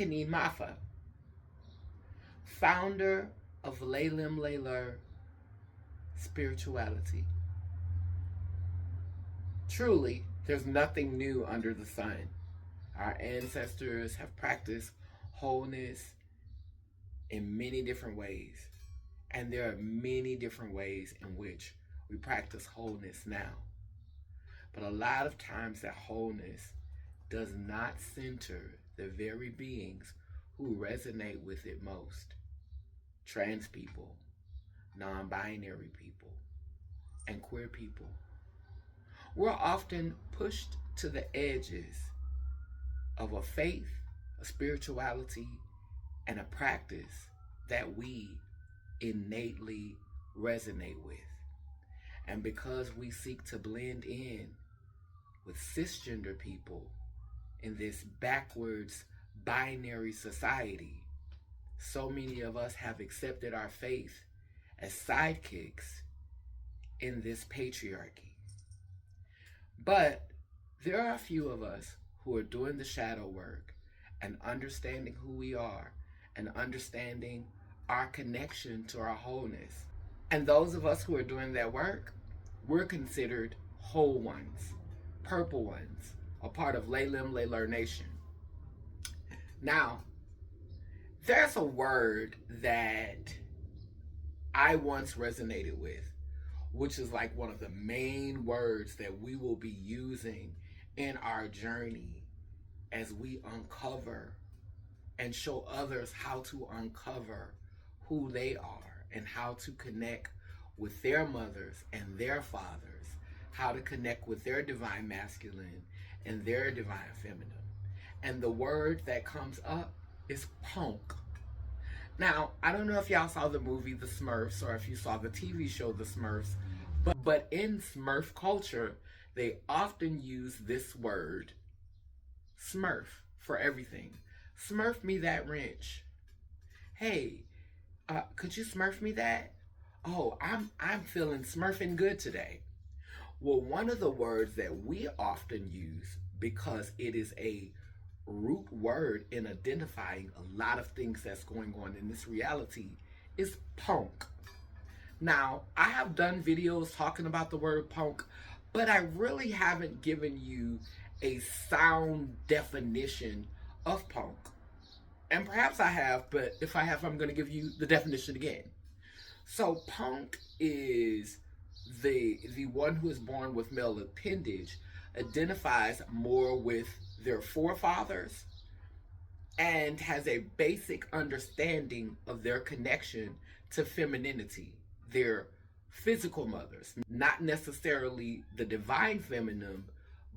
Kini Mafa, founder of Laylim Layler Spirituality. Truly, there's nothing new under the sun. Our ancestors have practiced wholeness in many different ways. And there are many different ways in which we practice wholeness now. But a lot of times that wholeness does not center the very beings who resonate with it most. Trans people, non-binary people, and queer people. We're often pushed to the edges of a faith, a spirituality, and a practice that we innately resonate with. And because we seek to blend in with cisgender people in this backwards binary society, so many of us have accepted our faith as sidekicks in this patriarchy. But there are a few of us who are doing the shadow work and understanding who we are and understanding our connection to our wholeness. And those of us who are doing that work, we're considered whole ones, purple ones, a part of Laylim Layler Nation. Now, there's a word that I once resonated with, which is like one of the main words that we will be using in our journey as we uncover and show others how to uncover who they are and how to connect with their mothers and their fathers, how to connect with their divine masculine and their divine feminine. And the word that comes up is Ponk. Now, I don't know if y'all saw the movie The Smurfs or if you saw the TV show The Smurfs, but in Smurf culture, they often use this word, Smurf, for everything. Smurf me that wrench. Hey, could you Smurf me that? Oh, I'm feeling Smurfing good today. Well, one of the words that we often use, because it is a root word in identifying a lot of things that's going on in this reality, is Ponk. Now, I have done videos talking about the word Ponk, but I really haven't given you a sound definition of Ponk. And perhaps I have, but if I have, I'm going to give you the definition again. So Ponk is the one who is born with male appendage, identifies more with their forefathers, and has a basic understanding of their connection to femininity, their physical mothers, not necessarily the divine feminine,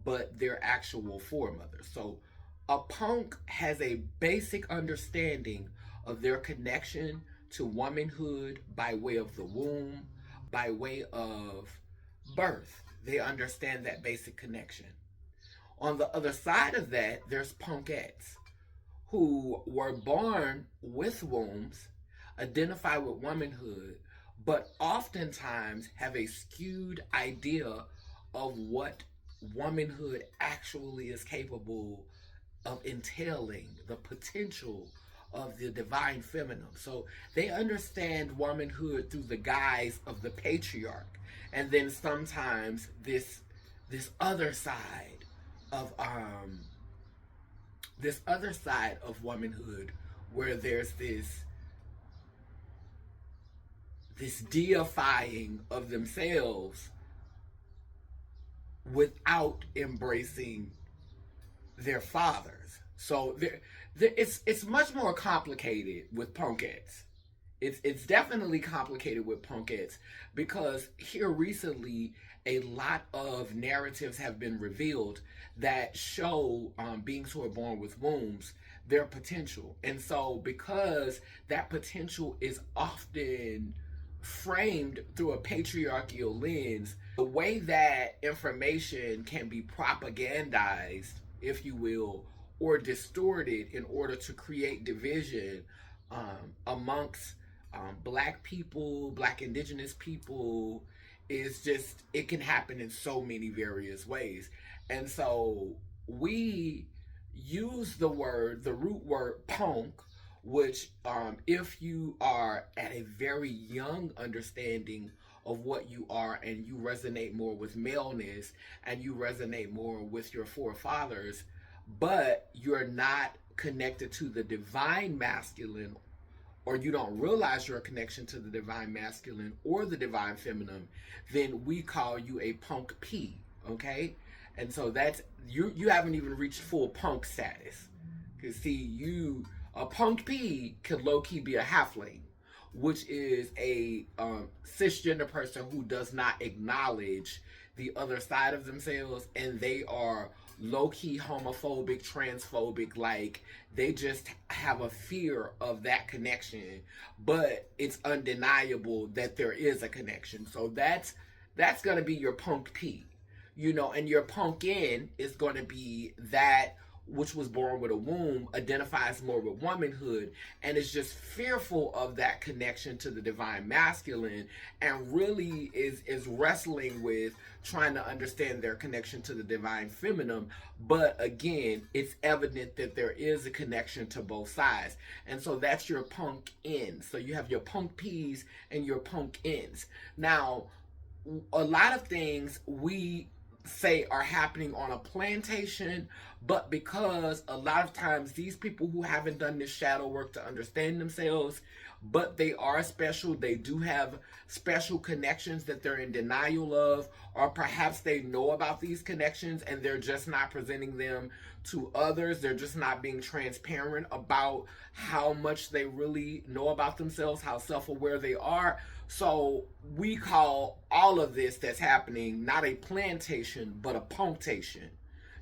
but their actual foremothers. So a Ponk has a basic understanding of their connection to womanhood by way of the womb, by way of birth. They understand that basic connection. On the other side of that, there's Ponkettes, who were born with wombs, identify with womanhood, but oftentimes have a skewed idea of what womanhood actually is capable of entailing, the potential of the divine feminine. So they understand womanhood through the guise of the patriarch, and then sometimes this other side of womanhood, where there's this deifying of themselves without embracing their fathers. So it's much more complicated with Ponkettes. It's definitely complicated with Ponkettes, because here recently a lot of narratives have been revealed that show beings who are born with wombs their potential. And so because that potential is often framed through a patriarchal lens, the way that information can be propagandized, if you will, or distorted in order to create division amongst Black people, Black indigenous people, is just, it can happen in so many various ways. And so we use the root word punk, which, if you are at a very young understanding of what you are and you resonate more with maleness and you resonate more with your forefathers, but you're not connected to the divine masculine, or you don't realize your connection to the divine masculine or the divine feminine, then we call you a punk P, okay? And so that's, you haven't even reached full punk status. Because see, a punk P can low-key be a halfling, which is a cisgender person who does not acknowledge the other side of themselves, and they are low-key homophobic, transphobic, like they just have a fear of that connection, but it's undeniable that there is a connection. So that's going to be your punk P, and your punk N is going to be that which was born with a womb, identifies more with womanhood, and is just fearful of that connection to the divine masculine, and really is wrestling with trying to understand their connection to the divine feminine. But again, it's evident that there is a connection to both sides. And so that's your punk N. So you have your punk P's and your punk N's. Now, a lot of things we say are happening on a plantation, but because a lot of times these people who haven't done this shadow work to understand themselves, but they are special, they do have special connections that they're in denial of, or perhaps they know about these connections and they're just not presenting them to others. They're just not being transparent about how much they really know about themselves, how self-aware they are. So we call all of this that's happening not a plantation, but a punktation.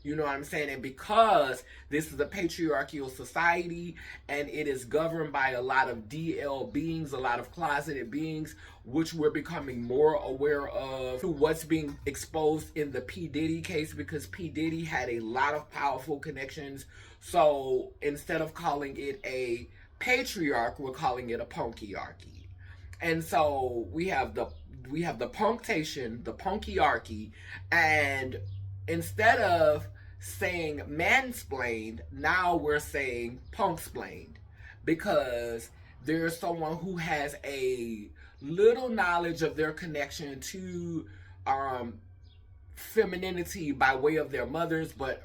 You know what I'm saying? And because this is a patriarchal society and it is governed by a lot of DL beings, a lot of closeted beings, which we're becoming more aware of through what's being exposed in the P. Diddy case, because P. Diddy had a lot of powerful connections. So instead of calling it a patriarch, we're calling it a punkyarchy. And so we have the punktation, the punkyarchy, and instead of saying mansplained, now we're saying punksplained, because there's someone who has a little knowledge of their connection to femininity by way of their mothers, but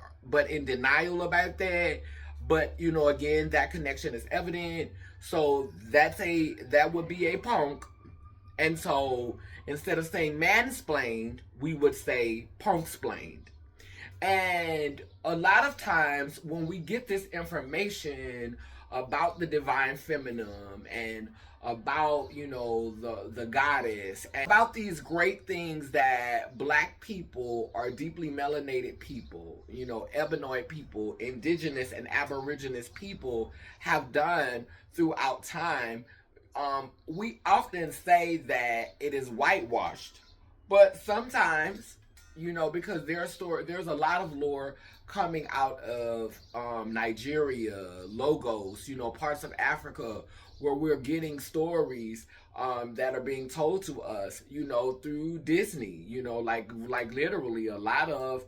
in denial about that. But again, that connection is evident. So that would be a punk. And so instead of saying mansplained, we would say punksplained. And a lot of times when we get this information about the divine feminine and about the goddess, and about these great things that black people, or deeply melanated people, ebenoid people, indigenous and aboriginous people have done throughout time, we often say that it is whitewashed. But sometimes, because there's a lot of lore coming out of Nigeria, Lagos, parts of Africa, where we're getting stories that are being told to us, through Disney, like literally a lot of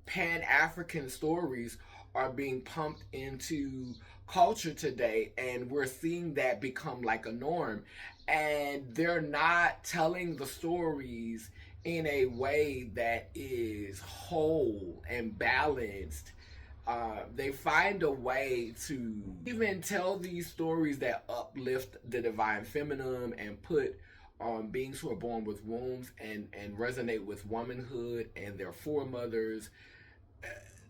Pan-African stories are being pumped into culture today, and we're seeing that become like a norm. And they're not telling the stories in a way that is whole and balanced. They find a way to even tell these stories that uplift the divine feminine and put beings who are born with wombs and resonate with womanhood and their foremothers.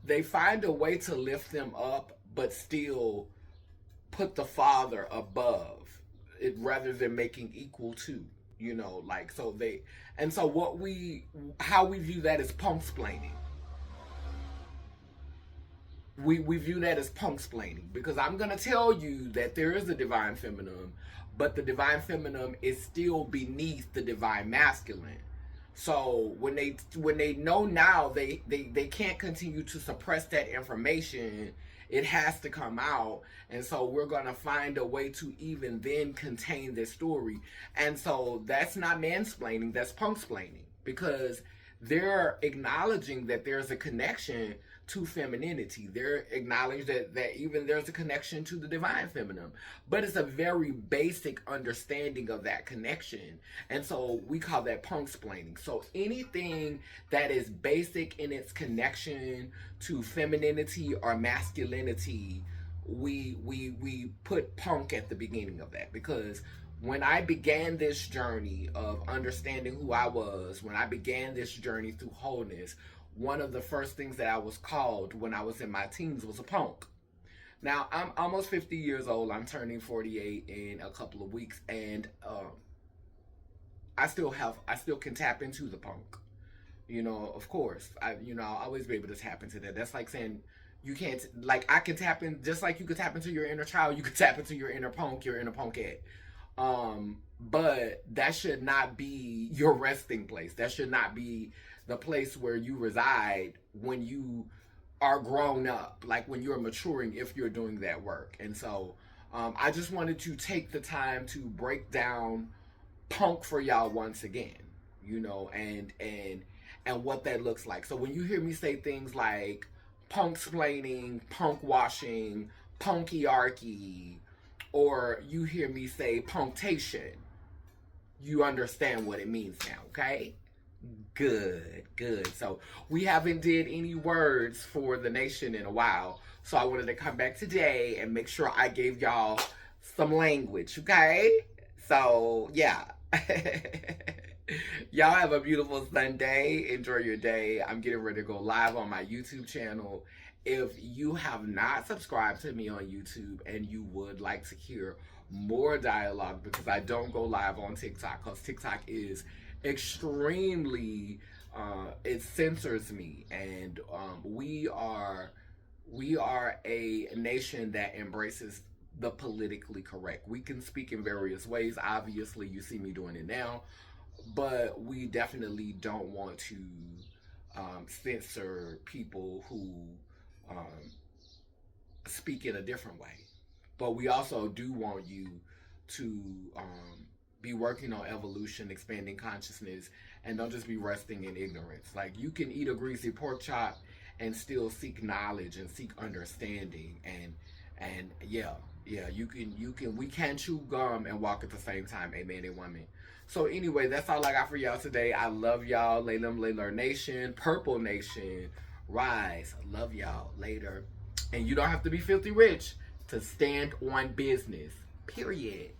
They find a way to lift them up, but still put the father above it, rather than making equal to, how we view that as punksplaining. We view that as punksplaining, because I'm going to tell you that there is a divine feminine, but the divine feminine is still beneath the divine masculine. So when they know now, they can't continue to suppress that information. It has to come out. And so we're going to find a way to even then contain this story. And so that's not mansplaining, that's punksplaining, because they're acknowledging that there's a connection to femininity. They're acknowledged that even there's a connection to the divine feminine, but it's a very basic understanding of that connection. And so we call that punksplaining. So anything that is basic in its connection to femininity or masculinity, we put punk at the beginning of that, because when I began this journey of understanding who I was, when I began this journey through wholeness, one of the first things that I was called when I was in my teens was a punk. Now, I'm almost 50 years old. I'm turning 48 in a couple of weeks, and I still can tap into the punk. Of course, I'll always be able to tap into that. That's like saying you can't, like, I can tap in, just like you could tap into your inner child, you could tap into your inner punkette. But that should not be your resting place. That should not be the place where you reside when you are grown up, like when you're maturing, if you're doing that work. And so I just wanted to take the time to break down punk for y'all once again, and what that looks like. So when you hear me say things like punksplaining, punk washing, punkyarchy, or you hear me say punctation, you understand what it means now, okay? Good. So we haven't did any words for the nation in a while, so I wanted to come back today and make sure I gave y'all some language, okay? So yeah. Y'all have a beautiful Sunday. Enjoy your day. I'm getting ready to go live on my YouTube channel. If you have not subscribed to me on YouTube and you would like to hear more dialogue, because I don't go live on TikTok, because TikTok is extremely, it censors me, and we are a nation that embraces the politically correct. We can speak in various ways. Obviously, you see me doing it now, but we definitely don't want to censor people who speak in a different way. But we also do want you to be working on evolution, expanding consciousness, and don't just be resting in ignorance. Like, you can eat a greasy pork chop and still seek knowledge and seek understanding, and we can chew gum and walk at the same time. Amen and woman. So anyway, that's all I got for y'all today. I love y'all. Laylam Layler Nation, Purple Nation, rise. Love y'all. Later. And you don't have to be filthy rich to stand on business. Period.